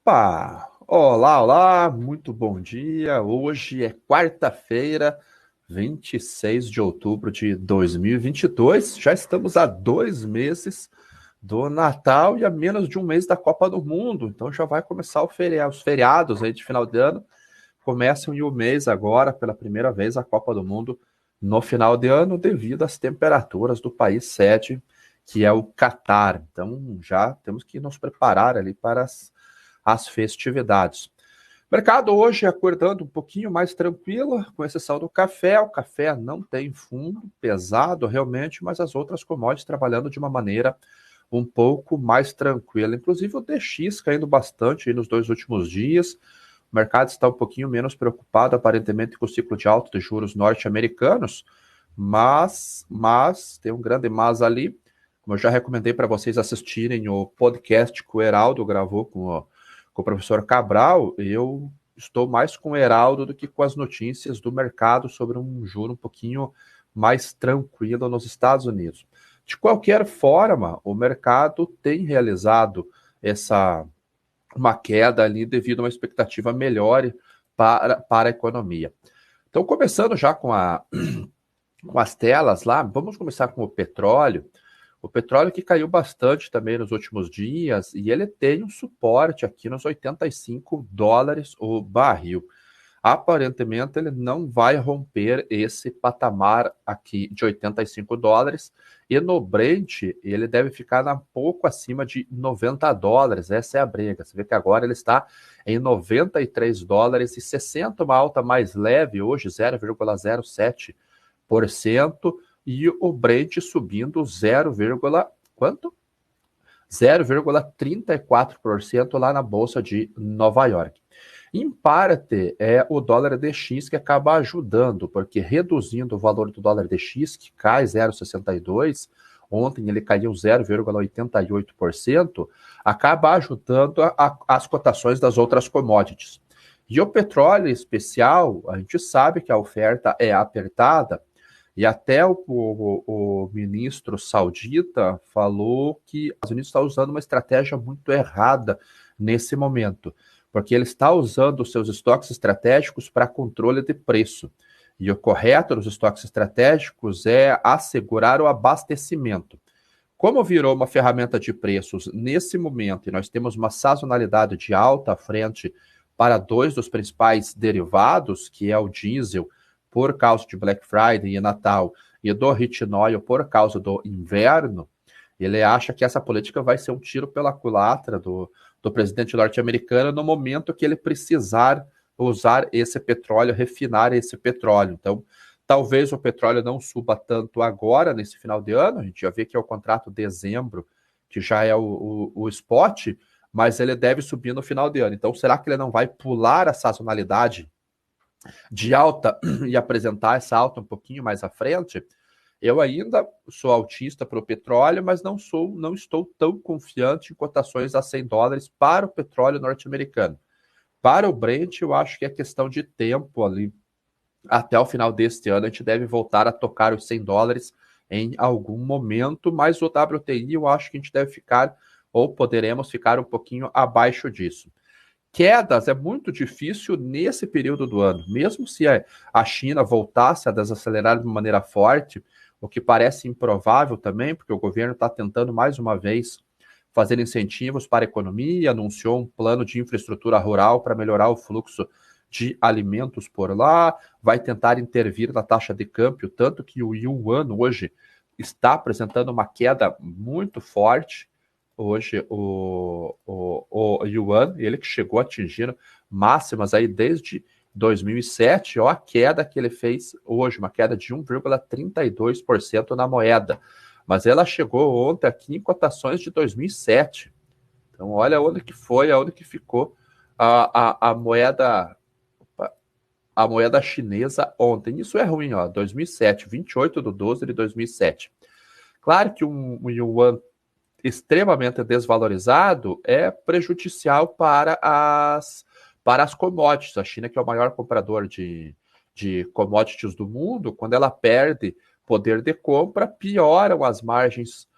Opa! Olá, olá, muito bom dia. Hoje é quarta-feira, 26 de outubro de 2022. Já estamos há 2 meses do Natal e a menos de um mês da Copa do Mundo. Então já vai começar os feriados aí de final de ano. Começam em um mês agora, pela primeira vez, a Copa do Mundo no final de ano, devido às temperaturas do país sede, que é o Catar. Então já temos que nos preparar ali para as festividades. O mercado hoje acordando um pouquinho mais tranquilo, com exceção do café. O café não tem fundo, pesado realmente, mas as outras commodities trabalhando de uma maneira um pouco mais tranquila. Inclusive o DX caindo bastante aí nos 2 últimos dias. O mercado está um pouquinho menos preocupado, aparentemente, com o ciclo de alta de juros norte-americanos, mas tem um grande mas ali. Como eu já recomendei para vocês assistirem o podcast que o Heraldo gravou com o professor Cabral, eu estou mais com o Heraldo do que com as notícias do mercado sobre um juro um pouquinho mais tranquilo nos Estados Unidos. De qualquer forma, o mercado tem realizado uma queda ali devido a uma expectativa melhor para a economia. Então, começando já com as telas lá, vamos começar com o petróleo. O petróleo que caiu bastante também nos últimos dias e ele tem um suporte aqui nos US$ 85 o barril. Aparentemente ele não vai romper esse patamar aqui de US$ 85 e no Brent ele deve ficar um pouco acima de US$ 90. Essa é a briga. Você vê que agora ele está em US$ 93,60, uma alta mais leve hoje, 0,07%, e o Brent subindo 0, quanto? 0,34% lá na Bolsa de Nova York. Em parte, é o dólar DX que acaba ajudando, porque reduzindo o valor do dólar DX, que cai 0,62, ontem ele caiu 0,88%, acaba ajudando as cotações das outras commodities. E o petróleo em especial, a gente sabe que a oferta é apertada, e até o ministro saudita falou que os Estados Unidos está usando uma estratégia muito errada nesse momento, porque ele está usando os seus estoques estratégicos para controle de preço. E o correto dos estoques estratégicos é assegurar o abastecimento. Como virou uma ferramenta de preços nesse momento, e nós temos uma sazonalidade de alta frente para dois dos principais derivados, que é o diesel, por causa de Black Friday e Natal, e do retinol por causa do inverno, ele acha que essa política vai ser um tiro pela culatra do presidente norte-americano no momento que ele precisar usar esse petróleo, refinar esse petróleo. Então, talvez o petróleo não suba tanto agora, nesse final de ano, a gente já vê que é o contrato de dezembro, que já é o spot, mas ele deve subir no final de ano. Então, será que ele não vai pular a sazonalidade de alta e apresentar essa alta um pouquinho mais à frente? Eu ainda sou altista para o petróleo, mas não estou tão confiante em cotações a US$ 100 para o petróleo norte-americano. Para o Brent, eu acho que é questão de tempo ali. Até o final deste ano, a gente deve voltar a tocar os US$ 100 em algum momento, mas o WTI eu acho que a gente deve ficar, ou poderemos ficar um pouquinho abaixo disso. Quedas é muito difícil nesse período do ano, mesmo se a China voltasse a desacelerar de uma maneira forte, o que parece improvável também, porque o governo está tentando mais uma vez fazer incentivos para a economia, anunciou um plano de infraestrutura rural para melhorar o fluxo de alimentos por lá, vai tentar intervir na taxa de câmbio, tanto que o yuan hoje está apresentando uma queda muito forte. Hoje o yuan, ele que chegou a atingir máximas aí desde 2007, ó a queda que ele fez hoje, uma queda de 1,32% na moeda. Mas ela chegou ontem aqui em cotações de 2007. Então olha onde que foi, onde que ficou a moeda chinesa ontem. Isso é ruim, ó, 2007, 28/12 de 2007. Claro que um yuan extremamente desvalorizado é prejudicial para as commodities. A China, que é o maior comprador de commodities do mundo, quando ela perde poder de compra, pioram as margens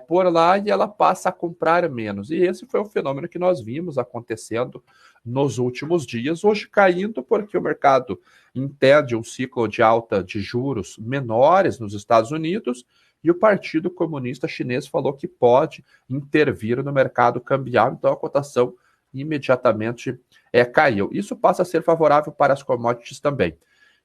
por lá e ela passa a comprar menos. E esse foi o fenômeno que nós vimos acontecendo nos últimos dias, hoje caindo porque o mercado entende um ciclo de alta de juros menores nos Estados Unidos e o Partido Comunista Chinês falou que pode intervir no mercado cambial, então a cotação imediatamente caiu. Isso passa a ser favorável para as commodities também.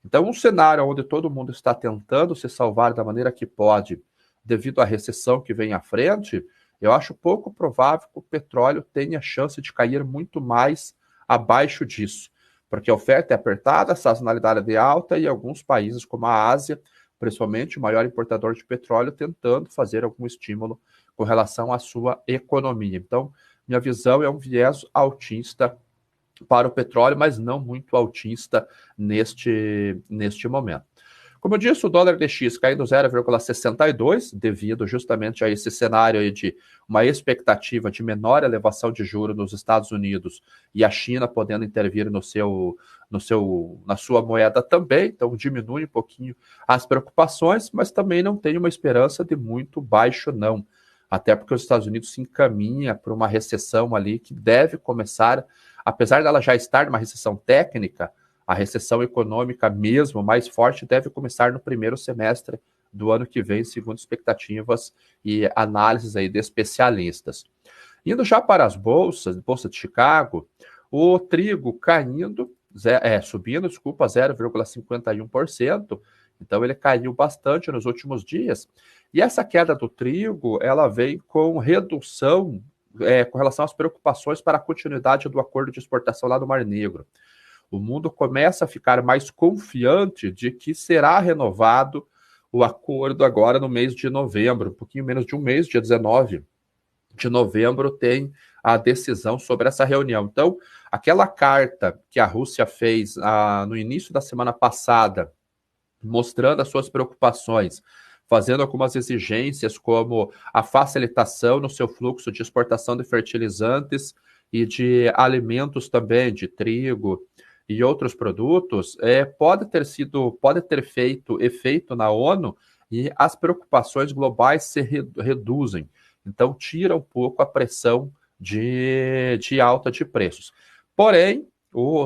Então, um cenário onde todo mundo está tentando se salvar da maneira que pode, devido à recessão que vem à frente, eu acho pouco provável que o petróleo tenha chance de cair muito mais abaixo disso, porque a oferta é apertada, a sazonalidade é alta e alguns países, como a Ásia, principalmente o maior importador de petróleo, tentando fazer algum estímulo com relação à sua economia. Então, minha visão é um viés altista para o petróleo, mas não muito altista neste momento. Como eu disse, o dólar DX caindo 0,62, devido justamente a esse cenário aí de uma expectativa de menor elevação de juros nos Estados Unidos e a China podendo intervir na sua moeda também, então diminui um pouquinho as preocupações, mas também não tem uma esperança de muito baixo não, até porque os Estados Unidos se encaminha para uma recessão ali que deve começar, apesar dela já estar numa recessão técnica, a recessão econômica mesmo mais forte deve começar no primeiro semestre do ano que vem, segundo expectativas e análises aí de especialistas. Indo já para as bolsas, Bolsa de Chicago, o trigo subindo, 0,51%, então ele caiu bastante nos últimos dias, e essa queda do trigo, ela vem com redução com relação às preocupações para a continuidade do acordo de exportação lá do Mar Negro. O mundo começa a ficar mais confiante de que será renovado o acordo agora no mês de novembro, um pouquinho menos de um mês, dia 19 de novembro, tem a decisão sobre essa reunião. Então, aquela carta que a Rússia fez no início da semana passada, mostrando as suas preocupações, fazendo algumas exigências como a facilitação no seu fluxo de exportação de fertilizantes e de alimentos também, de trigo e outros produtos, pode ter feito efeito na ONU e as preocupações globais se reduzem. Então, tira um pouco a pressão de alta de preços. Porém,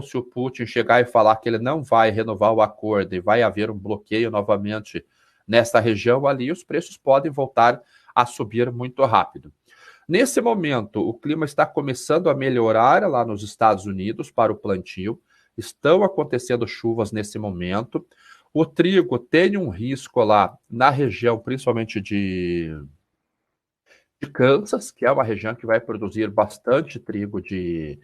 se o Putin chegar e falar que ele não vai renovar o acordo e vai haver um bloqueio novamente nessa região ali, os preços podem voltar a subir muito rápido. Nesse momento, o clima está começando a melhorar lá nos Estados Unidos para o plantio, estão acontecendo chuvas nesse momento. O trigo tem um risco lá na região, principalmente de Kansas, que é uma região que vai produzir bastante trigo de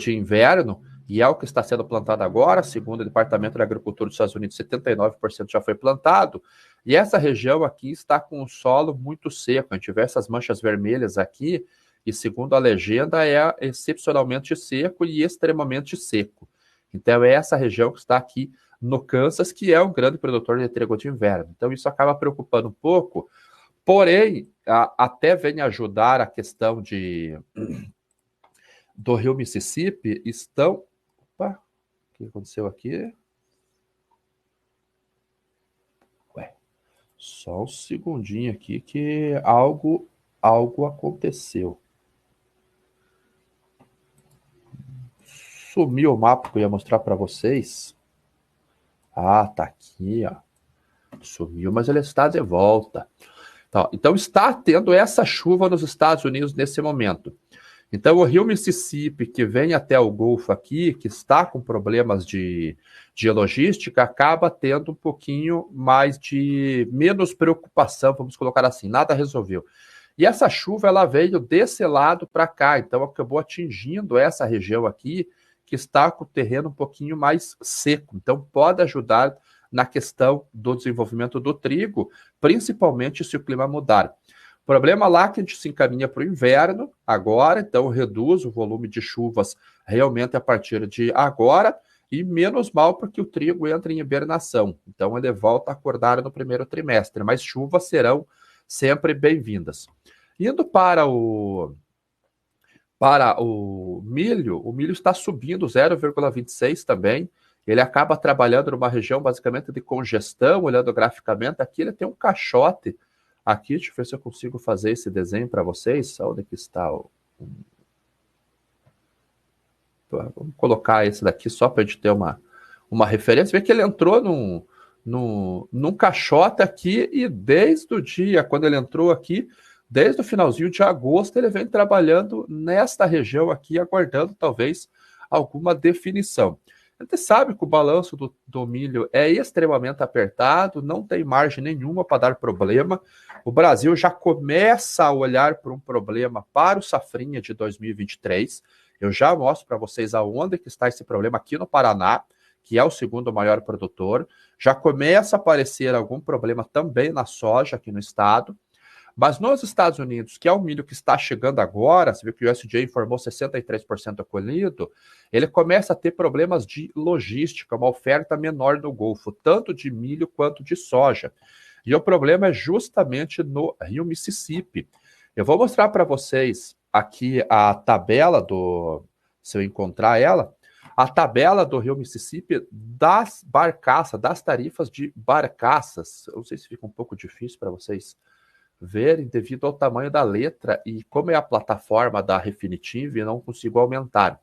inverno, e é o que está sendo plantado agora, segundo o Departamento de Agricultura dos Estados Unidos, 79% já foi plantado, e essa região aqui está com o solo muito seco, a gente vê essas manchas vermelhas aqui, e segundo a legenda é excepcionalmente seco e extremamente seco. Então é essa região que está aqui no Kansas, que é um grande produtor de trigo de inverno. Então isso acaba preocupando um pouco, porém, até vem ajudar a questão do rio Mississippi, estão... Opa, o que aconteceu aqui? Ué, só um segundinho aqui que algo aconteceu. Sumiu o mapa que eu ia mostrar para vocês. Ah, tá aqui, ó. Sumiu, mas ele está de volta. Então está tendo essa chuva nos Estados Unidos nesse momento. Então o rio Mississippi, que vem até o Golfo aqui, que está com problemas de logística, acaba tendo um pouquinho mais de menos preocupação, vamos colocar assim, nada resolveu. E essa chuva, ela veio desse lado para cá, então acabou atingindo essa região aqui, que está com o terreno um pouquinho mais seco. Então pode ajudar na questão do desenvolvimento do trigo, principalmente se o clima mudar. O problema lá é que a gente se encaminha para o inverno agora, então reduz o volume de chuvas realmente a partir de agora, e menos mal porque o trigo entra em hibernação, então ele volta a acordar no primeiro trimestre, mas chuvas serão sempre bem-vindas. Indo para o milho, o milho está subindo 0,26 também, ele acaba trabalhando numa região basicamente de congestão, olhando graficamente, aqui ele tem um caixote Aqui, deixa eu ver se eu consigo fazer esse desenho para vocês. Onde que está o... Vamos colocar esse daqui só para a gente ter uma referência. Vê que ele entrou num caixote aqui e desde o dia, quando ele entrou aqui, desde o finalzinho de agosto, ele vem trabalhando nesta região aqui, aguardando talvez alguma definição. A gente sabe que o balanço do milho é extremamente apertado, não tem margem nenhuma para dar problema. O Brasil já começa a olhar para um problema para o safrinha de 2023. Eu já mostro para vocês aonde que está esse problema aqui no Paraná, que é o segundo maior produtor. Já começa a aparecer algum problema também na soja aqui no estado. Mas nos Estados Unidos, que é o milho que está chegando agora, você viu que o USDA informou 63% colhido, ele começa a ter problemas de logística, uma oferta menor no Golfo, tanto de milho quanto de soja. E o problema é justamente no Rio Mississippi. Eu vou mostrar para vocês aqui a tabela se eu encontrar ela, a tabela do Rio Mississippi das barcaças, das tarifas de barcaças. Eu não sei se fica um pouco difícil para vocês verem devido ao tamanho da letra e como é a plataforma da Refinitiv, eu não consigo aumentar.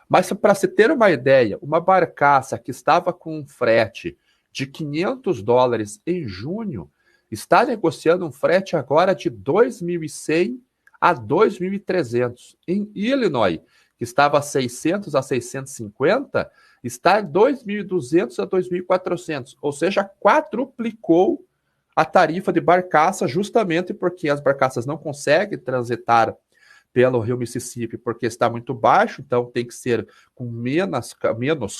Mas para se ter uma ideia, uma barcaça que estava com um frete de $500 em junho está negociando um frete agora de 2.100 a 2.300. Em Illinois, que estava a 600 a 650, está em 2.200 a 2.400, ou seja, quadruplicou a tarifa de barcaça, justamente porque as barcaças não conseguem transitar pelo Rio Mississippi porque está muito baixo, então tem que ser com menos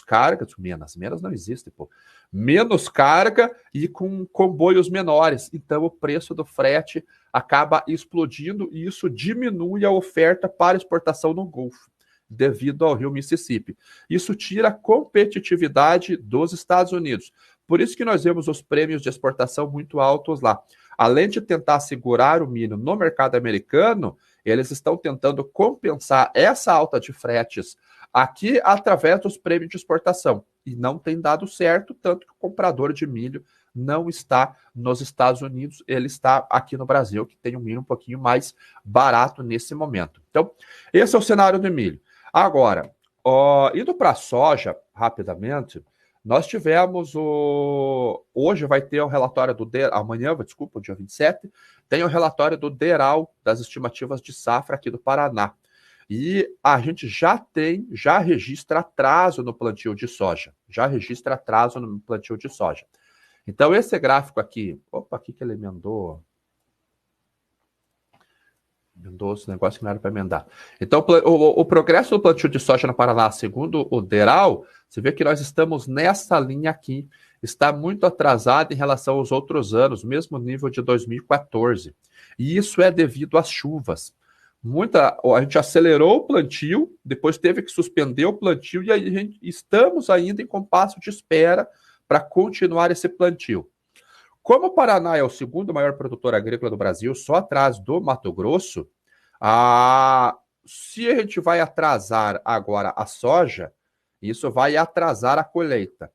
carga, menos não existe, pô, menos carga e com comboios menores. Então o preço do frete acaba explodindo e isso diminui a oferta para exportação no Golfo, devido ao Rio Mississippi. Isso tira a competitividade dos Estados Unidos. Por isso que nós vemos os prêmios de exportação muito altos lá. Além de tentar segurar o milho no mercado americano, eles estão tentando compensar essa alta de fretes aqui através dos prêmios de exportação. E não tem dado certo, tanto que o comprador de milho não está nos Estados Unidos, ele está aqui no Brasil, que tem um milho um pouquinho mais barato nesse momento. Então, esse é o cenário do milho. Agora, indo para a soja, rapidamente, nós tivemos hoje vai ter o relatório amanhã, desculpa, dia 27, tem o relatório do DERAL, das estimativas de safra aqui do Paraná. E a gente já registra atraso no plantio de soja. Então, esse gráfico aqui, aqui que ele emendou esse negócio que não era para emendar. Então, o progresso do plantio de soja no Paraná, segundo o DERAL, você vê que nós estamos nessa linha aqui. Está muito atrasado em relação aos outros anos, mesmo nível de 2014. E isso é devido às chuvas. A gente acelerou o plantio, depois teve que suspender o plantio e aí estamos ainda em compasso de espera para continuar esse plantio. Como o Paraná é o segundo maior produtor agrícola do Brasil, só atrás do Mato Grosso, se a gente vai atrasar agora a soja, isso vai atrasar a colheita.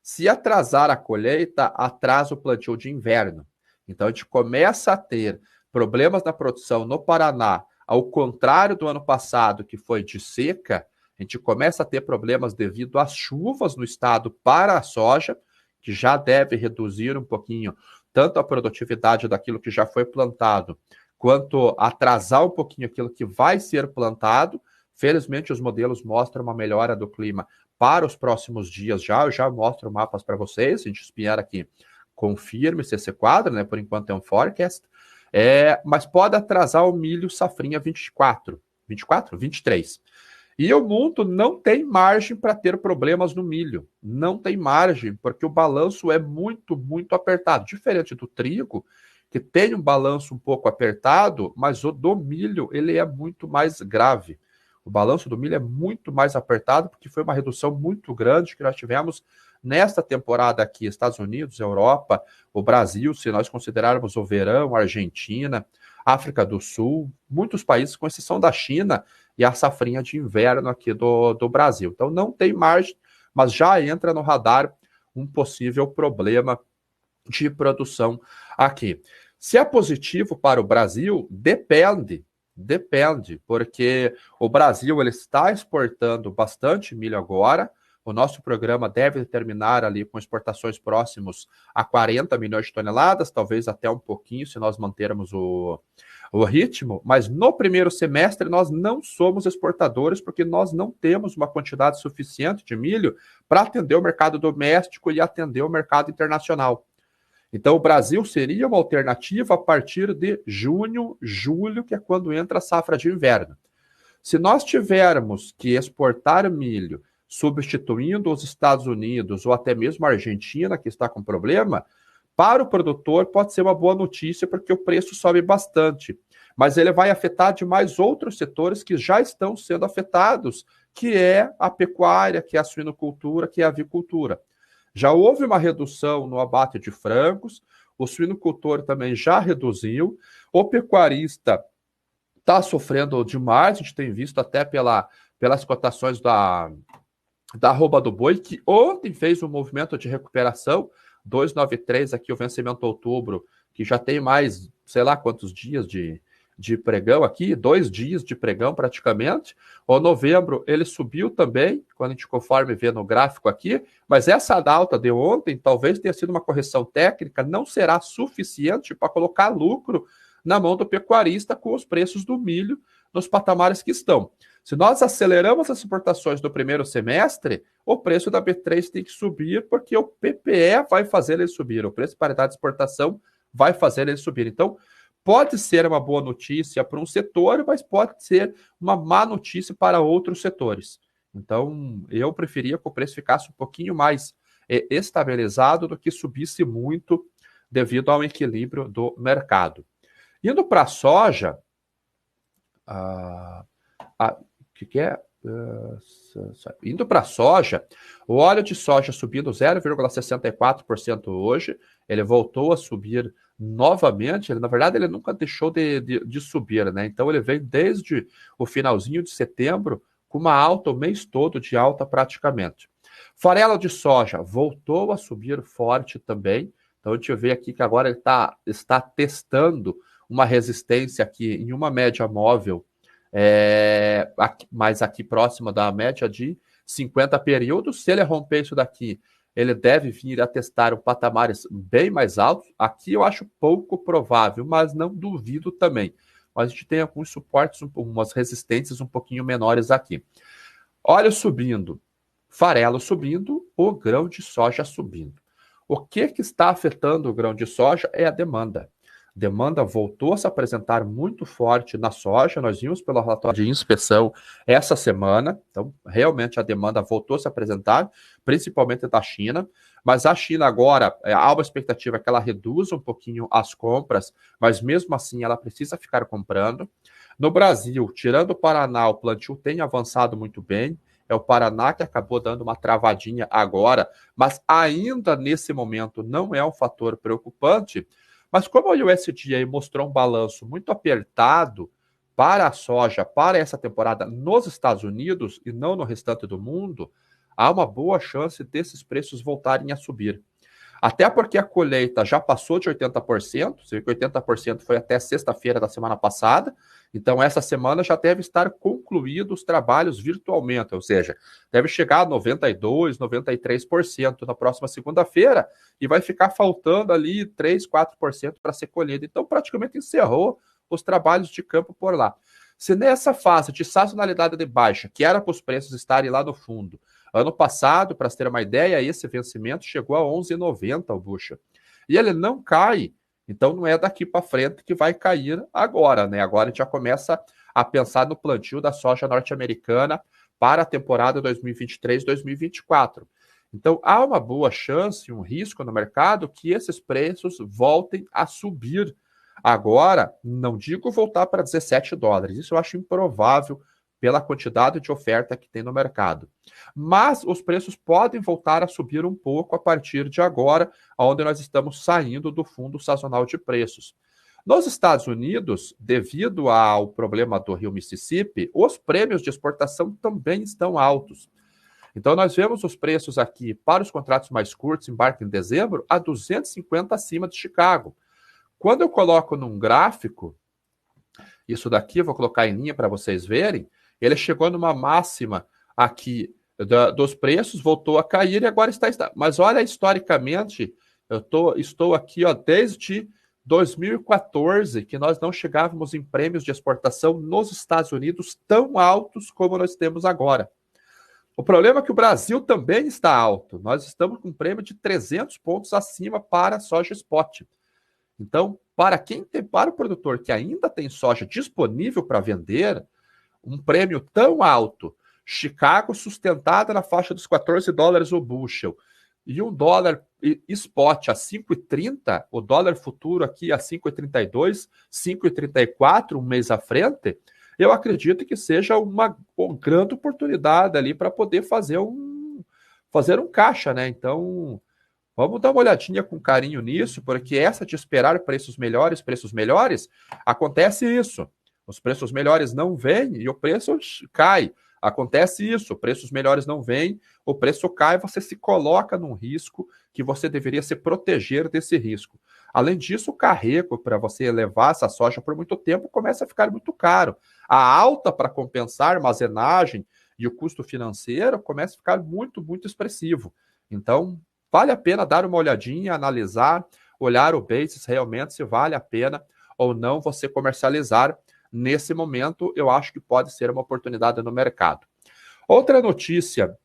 Se atrasar a colheita, atrasa o plantio de inverno. Então a gente começa a ter problemas na produção no Paraná, ao contrário do ano passado, que foi de seca, a gente começa a ter problemas devido às chuvas no estado para a soja, que já deve reduzir um pouquinho tanto a produtividade daquilo que já foi plantado, quanto atrasar um pouquinho aquilo que vai ser plantado. Felizmente, os modelos mostram uma melhora do clima para os próximos dias já. Eu já mostro mapas para vocês, a gente espera que confirme-se esse quadro, né? Por enquanto é um forecast. Mas pode atrasar o milho safrinha 23. E o mundo não tem margem para ter problemas no milho. Não tem margem, porque o balanço é muito, muito apertado. Diferente do trigo, que tem um balanço um pouco apertado, mas o do milho ele é muito mais grave. O balanço do milho é muito mais apertado, porque foi uma redução muito grande que nós tivemos nesta temporada aqui, Estados Unidos, Europa, o Brasil, se nós considerarmos o verão, Argentina, África do Sul, muitos países, com exceção da China, e a safrinha de inverno aqui do Brasil. Então não tem margem, mas já entra no radar um possível problema de produção aqui. Se é positivo para o Brasil, depende, porque o Brasil ele está exportando bastante milho agora. O nosso programa deve terminar ali com exportações próximos a 40 milhões de toneladas, talvez até um pouquinho, se nós mantermos o ritmo, mas no primeiro semestre nós não somos exportadores porque nós não temos uma quantidade suficiente de milho para atender o mercado doméstico e atender o mercado internacional. Então, o Brasil seria uma alternativa a partir de junho, julho, que é quando entra a safra de inverno. Se nós tivermos que exportar milho substituindo os Estados Unidos ou até mesmo a Argentina, que está com problema, para o produtor pode ser uma boa notícia porque o preço sobe bastante. Mas ele vai afetar demais outros setores que já estão sendo afetados, que é a pecuária, que é a suinocultura, que é a avicultura. Já houve uma redução no abate de frangos, o suinocultor também já reduziu, o pecuarista está sofrendo demais, a gente tem visto até pelas cotações da arroba do boi, que ontem fez um movimento de recuperação, 293 aqui, o vencimento outubro, que já tem mais, sei lá quantos dias de pregão aqui, 2 dias de pregão praticamente. O novembro ele subiu também, quando a gente conforme vê no gráfico aqui, mas essa alta de ontem talvez tenha sido uma correção técnica, não será suficiente para colocar lucro na mão do pecuarista com os preços do milho nos patamares que estão. Se nós aceleramos as exportações do primeiro semestre, o preço da B3 tem que subir, porque o PPE vai fazer ele subir, o preço de paridade de exportação vai fazer ele subir. Então, pode ser uma boa notícia para um setor, mas pode ser uma má notícia para outros setores. Então, eu preferia que o preço ficasse um pouquinho mais estabilizado do que subisse muito devido ao equilíbrio do mercado. Indo para a soja, indo para a soja, o óleo de soja subindo 0,64% hoje, ele voltou a subir novamente, na verdade ele nunca deixou de subir, né? Então ele vem desde o finalzinho de setembro com uma alta o mês todo de alta praticamente. Farelo de soja voltou a subir forte também, então a gente vê aqui que agora ele está testando uma resistência aqui em uma média móvel, mas aqui próxima da média de 50 períodos. Se ele romper isso daqui, ele deve vir a testar patamares bem mais altos. Aqui eu acho pouco provável, mas não duvido também. Mas a gente tem alguns suportes, umas resistências um pouquinho menores aqui. Óleo subindo, farelo subindo, o grão de soja subindo. O que está afetando o grão de soja é a demanda. Demanda voltou a se apresentar muito forte na soja, nós vimos pelo relatório de inspeção essa semana, então realmente a demanda voltou a se apresentar, principalmente da China, mas a China agora, há uma expectativa que ela reduza um pouquinho as compras, mas mesmo assim ela precisa ficar comprando. No Brasil, tirando o Paraná, o plantio tem avançado muito bem, é o Paraná que acabou dando uma travadinha agora, mas ainda nesse momento não é um fator preocupante. Mas como o USDA mostrou um balanço muito apertado para a soja, para essa temporada nos Estados Unidos e não no restante do mundo, há uma boa chance desses preços voltarem a subir. Até porque a colheita já passou de 80%, você vê que 80% foi até sexta-feira da semana passada, então essa semana já deve estar concluídos os trabalhos virtualmente, ou seja, deve chegar a 92%, 93% na próxima segunda-feira e vai ficar faltando ali 3%, 4% para ser colhido. Então praticamente encerrou os trabalhos de campo por lá. Se nessa fase de sazonalidade de baixa, que era para os preços estarem lá no fundo, ano passado, para ter uma ideia, esse vencimento chegou a 11,90 o bushel. E ele não cai, então não é daqui para frente que vai cair agora, né? Agora a gente já começa a pensar no plantio da soja norte-americana para a temporada 2023-2024. Então há uma boa chance, um risco no mercado que esses preços voltem a subir. Agora, não digo voltar para $17, isso eu acho improvável pela quantidade de oferta que tem no mercado. Mas os preços podem voltar a subir um pouco a partir de agora, onde nós estamos saindo do fundo sazonal de preços. Nos Estados Unidos, devido ao problema do rio Mississippi, os prêmios de exportação também estão altos. Então, nós vemos os preços aqui para os contratos mais curtos, embarque em dezembro, a 250 acima de Chicago. Quando eu coloco num gráfico, isso daqui eu vou colocar em linha para vocês verem, ele chegou numa máxima aqui dos preços, voltou a cair e agora está. Mas olha, historicamente, estou aqui ó, desde 2014, que nós não chegávamos em prêmios de exportação nos Estados Unidos tão altos como nós temos agora. O problema é que o Brasil também está alto. Nós estamos com um prêmio de 300 pontos acima para a soja spot. Então, para o produtor que ainda tem soja disponível para vender, um prêmio tão alto, Chicago sustentada na faixa dos $14 o bushel, e um dólar spot a 5,30, o dólar futuro aqui a 5,32, 5,34 um mês à frente, eu acredito que seja uma grande oportunidade ali para poder fazer um caixa, né? Então, vamos dar uma olhadinha com carinho nisso, porque essa de esperar preços melhores, acontece isso. Os preços melhores não vêm e o preço cai. Acontece isso, preços melhores não vêm, o preço cai, você se coloca num risco que você deveria se proteger desse risco. Além disso, o carrego para você levar essa soja por muito tempo começa a ficar muito caro. A alta para compensar a armazenagem e o custo financeiro começa a ficar muito, muito expressivo. Então, vale a pena dar uma olhadinha, analisar, olhar o basis realmente se vale a pena ou não você comercializar. Nesse momento, eu acho que pode ser uma oportunidade no mercado. Outra notícia,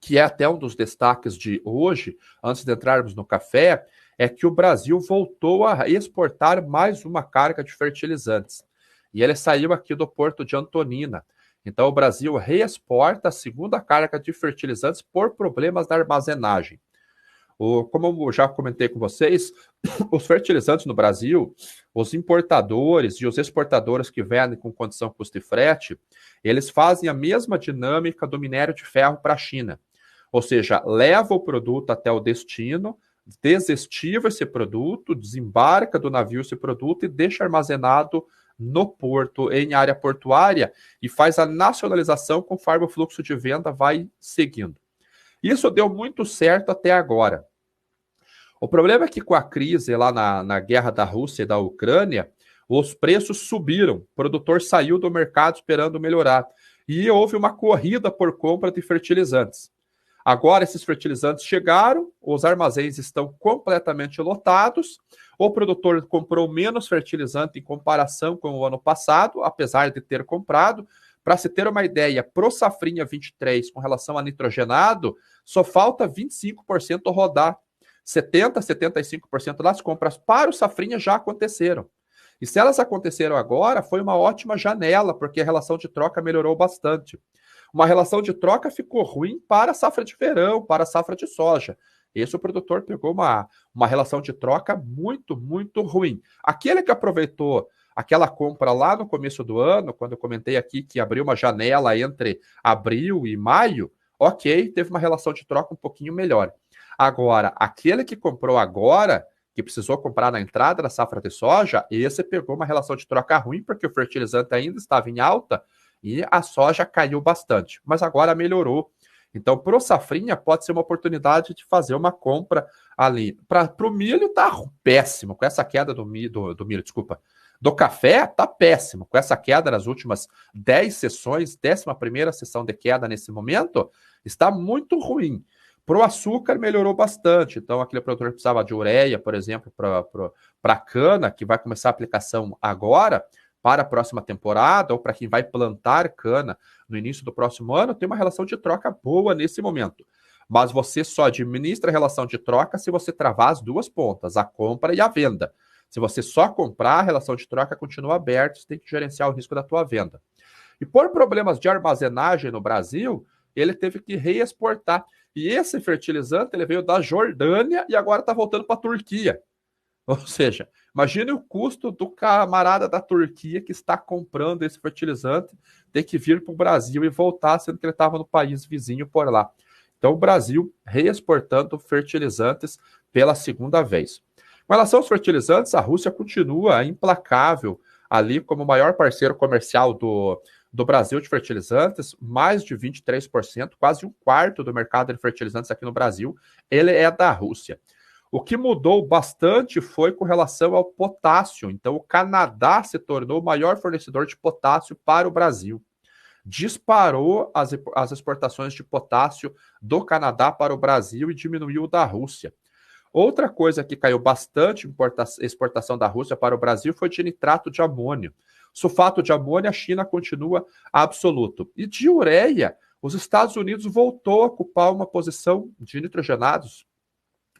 que é até um dos destaques de hoje, antes de entrarmos no café, é que o Brasil voltou a exportar mais uma carga de fertilizantes. E ele saiu aqui do porto de Antonina. Então, o Brasil reexporta a segunda carga de fertilizantes por problemas na armazenagem. Como eu já comentei com vocês, os fertilizantes no Brasil, os importadores e os exportadores que vendem com condição custo e frete, eles fazem a mesma dinâmica do minério de ferro para a China. Ou seja, leva o produto até o destino, desestiva esse produto, desembarca do navio esse produto e deixa armazenado no porto, em área portuária, e faz a nacionalização conforme o fluxo de venda vai seguindo. Isso deu muito certo até agora. O problema é que com a crise lá na guerra da Rússia e da Ucrânia, os preços subiram, o produtor saiu do mercado esperando melhorar, e houve uma corrida por compra de fertilizantes. Agora esses fertilizantes chegaram, os armazéns estão completamente lotados, o produtor comprou menos fertilizante em comparação com o ano passado, apesar de ter comprado. Para se ter uma ideia, pro Safrinha 23, com relação a nitrogenado, só falta 25% rodar. 70%, 75% das compras para o Safrinha já aconteceram. E se elas aconteceram agora, foi uma ótima janela, porque a relação de troca melhorou bastante. Uma relação de troca ficou ruim para a safra de verão, para a safra de soja. Esse o produtor pegou uma relação de troca muito, muito ruim. Aquele que aproveitou aquela compra lá no começo do ano, quando eu comentei aqui que abriu uma janela entre abril e maio, ok, teve uma relação de troca um pouquinho melhor. Agora, aquele que comprou agora, que precisou comprar na entrada da safra de soja, esse pegou uma relação de troca ruim, porque o fertilizante ainda estava em alta e a soja caiu bastante, mas agora melhorou. Então, para o Safrinha, pode ser uma oportunidade de fazer uma compra ali. Para o milho, tá péssimo, com essa queda do milho, desculpa. Do café, tá péssimo. Com essa queda nas últimas 10 sessões, 11ª sessão de queda nesse momento, está muito ruim. Para o açúcar melhorou bastante, então aquele produtor que precisava de ureia, por exemplo, para a cana, que vai começar a aplicação agora, para a próxima temporada, ou para quem vai plantar cana no início do próximo ano, tem uma relação de troca boa nesse momento. Mas você só administra a relação de troca se você travar as duas pontas, a compra e a venda. Se você só comprar, a relação de troca continua aberta, você tem que gerenciar o risco da tua venda. E por problemas de armazenagem no Brasil, ele teve que reexportar. E esse fertilizante ele veio da Jordânia e agora está voltando para a Turquia. Ou seja, imagine o custo do camarada da Turquia que está comprando esse fertilizante, ter que vir para o Brasil e voltar, sendo que ele estava no país vizinho por lá. Então, o Brasil reexportando fertilizantes pela segunda vez. Com relação aos fertilizantes, a Rússia continua implacável ali como o maior parceiro comercial do Brasil de fertilizantes, mais de 23%, quase um quarto do mercado de fertilizantes aqui no Brasil, ele é da Rússia. O que mudou bastante foi com relação ao potássio. Então, o Canadá se tornou o maior fornecedor de potássio para o Brasil. Disparou as exportações de potássio do Canadá para o Brasil e diminuiu da Rússia. Outra coisa que caiu bastante exportação da Rússia para o Brasil foi de nitrato de amônio. Sulfato de amônio, a China continua absoluto. E de ureia, os Estados Unidos voltou a ocupar uma posição de nitrogenados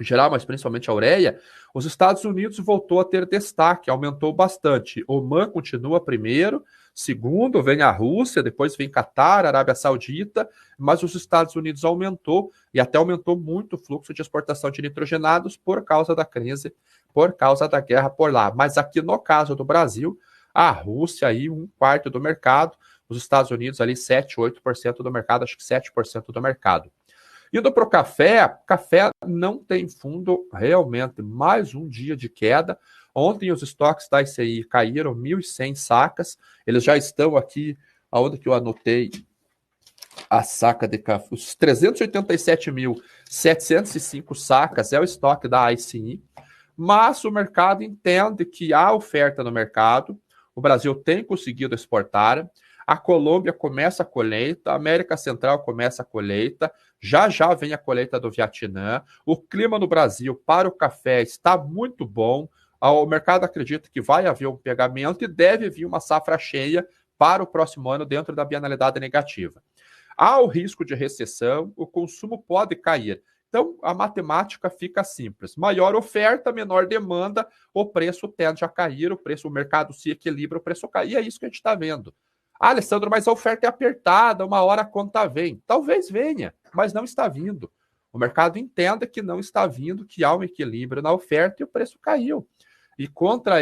em geral, mas principalmente a ureia. Os Estados Unidos voltou a ter destaque, aumentou bastante. Oman continua primeiro, segundo vem a Rússia, depois vem Catar, Arábia Saudita, mas os Estados Unidos aumentou e até aumentou muito o fluxo de exportação de nitrogenados por causa da crise, por causa da guerra por lá. Mas aqui no caso do Brasil, a Rússia aí 1/4 do mercado, os Estados Unidos ali 7, 8% do mercado, acho que 7% do mercado. Indo para o café, café não tem fundo, realmente, mais um dia de queda. Ontem os estoques da ICI caíram 1.100 sacas, eles já estão aqui, aonde que eu anotei a saca de café, os 387.705 sacas é o estoque da ICI, mas o mercado entende que há oferta no mercado, o Brasil tem conseguido exportar, a Colômbia começa a colheita, a América Central começa a colheita, já já vem a colheita do Vietnã, o clima no Brasil para o café está muito bom, o mercado acredita que vai haver um pegamento e deve vir uma safra cheia para o próximo ano dentro da bienalidade negativa. Há o risco de recessão, o consumo pode cair. Então, a matemática fica simples. Maior oferta, menor demanda, o preço tende a cair, o mercado se equilibra, o preço cai. E é isso que a gente está vendo. Ah, Alessandro, mas a oferta é apertada, uma hora a conta vem. Talvez venha, mas não está vindo. O mercado entenda que não está vindo, que há um equilíbrio na oferta e o preço caiu. E contra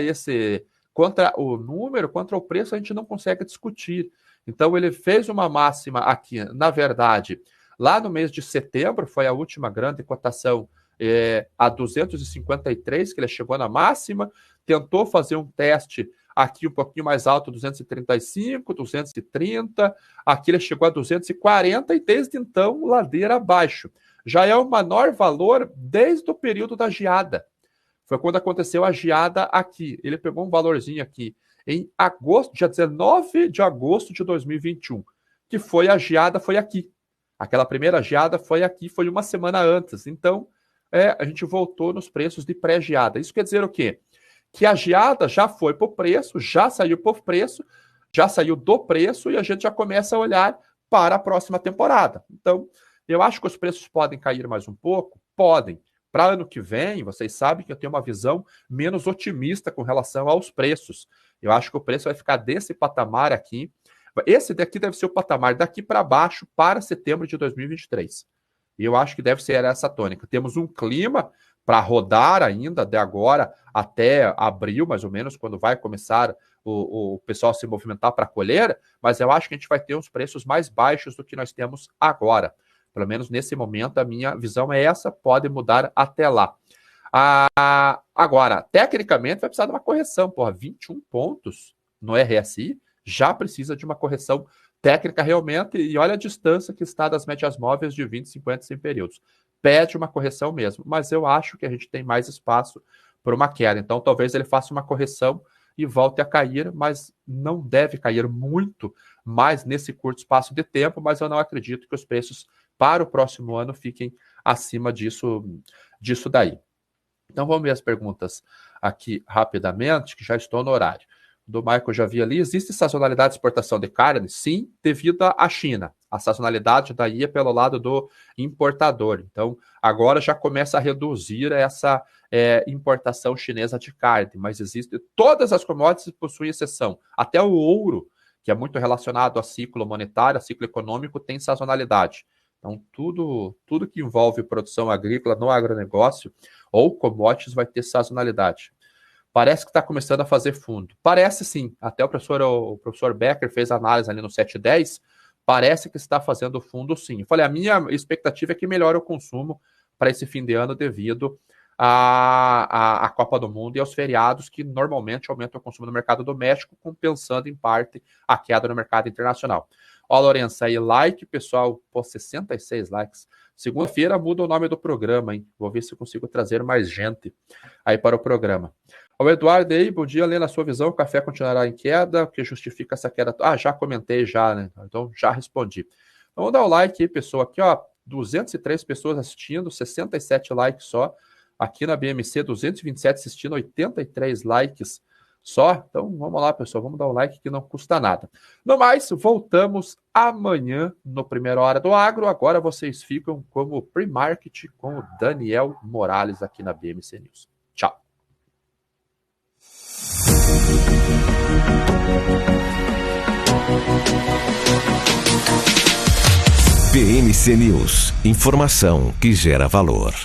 o número, contra o preço, a gente não consegue discutir. Então, ele fez uma máxima aqui, na verdade, lá no mês de setembro, foi a última grande cotação a 253, que ele chegou na máxima, tentou fazer um teste aqui um pouquinho mais alto, 235, 230, aqui ele chegou a 240 e desde então ladeira abaixo. Já é o menor valor desde o período da geada. Foi quando aconteceu a geada aqui. Ele pegou um valorzinho aqui em agosto, dia 19 de agosto de 2021, que foi a geada, foi aqui. Aquela primeira geada foi aqui, foi uma semana antes. Então, a gente voltou nos preços de pré-geada. Isso quer dizer o quê? Que a geada já foi para o preço, já saiu para o preço, já saiu do preço e a gente já começa a olhar para a próxima temporada. Então, eu acho que os preços podem cair mais um pouco? Podem. Para ano que vem, vocês sabem que eu tenho uma visão menos otimista com relação aos preços. Eu acho que o preço vai ficar desse patamar aqui. Esse daqui deve ser o patamar daqui para baixo para setembro de 2023. E eu acho que deve ser essa tônica. Temos um clima para rodar ainda, de agora até abril, mais ou menos, quando vai começar o pessoal se movimentar para colher, mas eu acho que a gente vai ter uns preços mais baixos do que nós temos agora. Pelo menos nesse momento, a minha visão é essa, pode mudar até lá. Agora, tecnicamente, vai precisar de uma correção. Porra, 21 pontos no RSI já precisa de uma correção técnica realmente, e olha a distância que está das médias móveis de 20, 50 e 100 períodos. Pede uma correção mesmo, mas eu acho que a gente tem mais espaço para uma queda. Então, talvez ele faça uma correção e volte a cair, mas não deve cair muito mais nesse curto espaço de tempo, mas eu não acredito que os preços para o próximo ano fiquem acima disso daí. Então, vamos ver as perguntas aqui rapidamente, que já estou no horário. Do Michael já vi ali, existe sazonalidade de exportação de carne? Sim, devido à China. A sazonalidade daí é pelo lado do importador. Então, agora já começa a reduzir essa importação chinesa de carne, mas existe, todas as commodities possuem exceção. Até o ouro, que é muito relacionado a ciclo monetário, a ciclo econômico, tem sazonalidade. Então, tudo que envolve produção agrícola no agronegócio ou commodities vai ter sazonalidade. Parece que está começando a fazer fundo. Parece sim. Até o professor Becker fez análise ali no 710. Parece que está fazendo fundo sim. Eu falei, a minha expectativa é que melhore o consumo para esse fim de ano devido à Copa do Mundo e aos feriados que normalmente aumentam o consumo no mercado doméstico, compensando em parte a queda no mercado internacional. Ó, Lourenço, aí like, pessoal, pô, 66 likes. Segunda-feira muda o nome do programa, hein? Vou ver se eu consigo trazer mais gente aí para o programa. O Eduardo aí, bom dia, Lê, na sua visão, o café continuará em queda, o que justifica essa queda? Ah, já comentei já, né? Então já respondi. Vamos dar o like aí, pessoal. Aqui, ó, 203 pessoas assistindo, 67 likes só. Aqui na BMC, 227 assistindo, 83 likes só. Então, vamos lá, pessoal. Vamos dar um like que não custa nada. No mais, voltamos amanhã no Primeira Hora do Agro. Agora vocês ficam como Pre-Market com o Daniel Morales aqui na BMC News. Tchau. BMC News. Informação que gera valor.